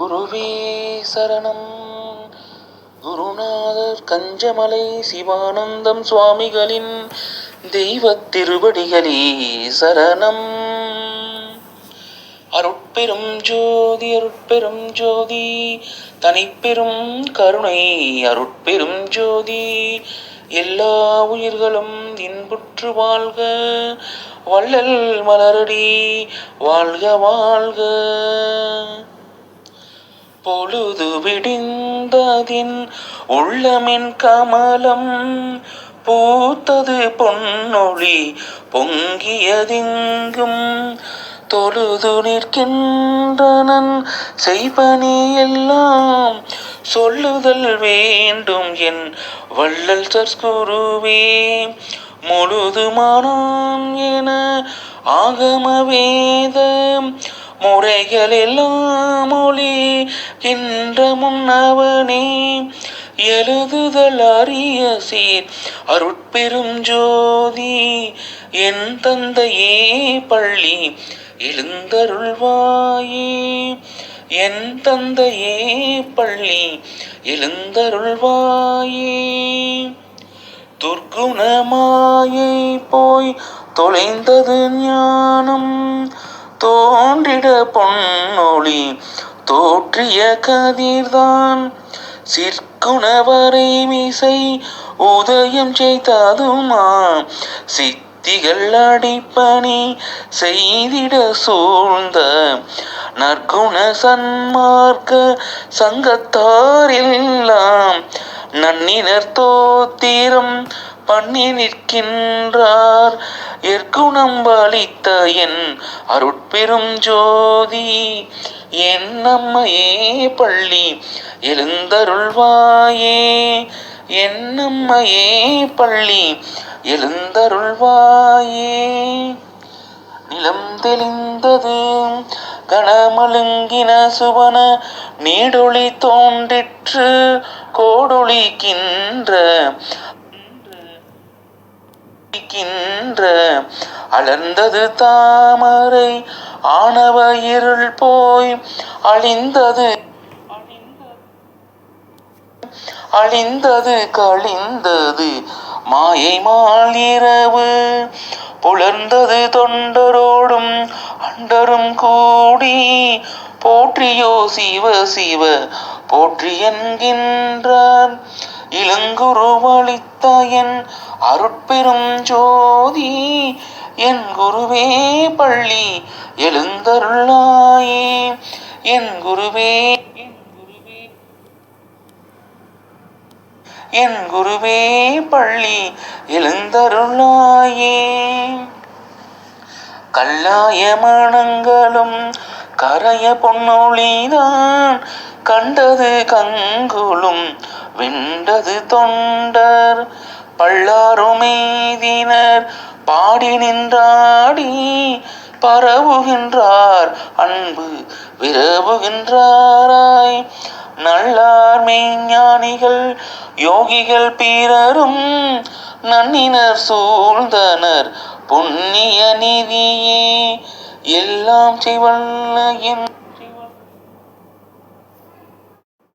குருவே சரணம். குருநாதர் கஞ்சமலை சிவானந்தம் சுவாமிகளின் தெய்வத் திருவடிகளே சரணம். அருட்பெரும் ஜோதி அருட்பெரும் ஜோதி தனிப்பெரும் கருணை அருட்பெரும் ஜோதி. எல்லா உயிர்களும் இன்புற்று வாழ்க, வள்ளல் மலரடி வாழ்க வாழ்க. பொழுது விடிந்ததின் உள்ளமின் கமலம் பூத்தது பொன்னொழி பொங்கியதெங்கும் தொழுது நிற்கின்றனன் செய்பனி எல்லாம் சொல்லுதல் வேண்டும் என் வள்ளல் சற்குருவே. முழுதுமானான் என ஆகம வேத முறைகள் எல்லாம் ஒளிகின்ற முன்னவனே எழுதுதல் அரிய சீர் அருட்பெரும் ஜோதி. என் தந்தையே பள்ளி எழுந்தருள்வாயே, என் தந்தையே பள்ளி எழுந்தருள்வாயே. துர்க்குணமாயை போய் தொலைந்தது ஞானம் தோன்றிட பொன்னொழி தோற்றிய கதிர்தான் சிற்குணவரை மிசை உதயம் செய்ததுமா சித்திகள் அடிப்பணி செய்திட சூழ்ந்த நற்குண சன்மார்க்க சங்கத்தாரெல்லாம் நன்னினர் தோத்திரம் பண்ணி நிற்கின்றார் எற்குணம் வலித்த என் அருட்பெரும் ஜோதி. என் அம்மையே பள்ளி எழுந்தருள்வாயே, என் அம்மையே பள்ளி எழுந்தருள்வாயே. நிலம் தெளிந்தது கணமழுங்கின சுவன நீடொளி தோன்றிற்று கோடொளிக்கின்ற அலர்ந்தது தாமரை ஆணவ இருள் போய் அழிந்தது கழிந்தது மாயை மாலிரவு புலர்ந்தது தொண்டரோடும் அண்டரும் கூடி போற்றியோ சிவ சிவ போற்றி என்கின்றார் இளங்குருவளித்த என் அருட்பெரும் ஜோதி. என் குருவே பள்ளி எழுந்தருளாயே, என் குருவே என் குருவே பள்ளி எழுந்தருளாயே. கல்லாய மனங்களும் கரைய பொன்னொழிதான் கண்டது கங்குலும் வெண்டது தொண்டர் பல்லாருமெய்தினர் பாடி நின்றாடி பரவுகின்றார் அன்பு விரவுகின்றாராய். நல்லார் மெய்ஞானிகள் யோகிகள் பிறரும் நன்னினர் சூழ்ந்தனர் புண்ணிய நிதியே. எல்லாம் செய்வல்ல என்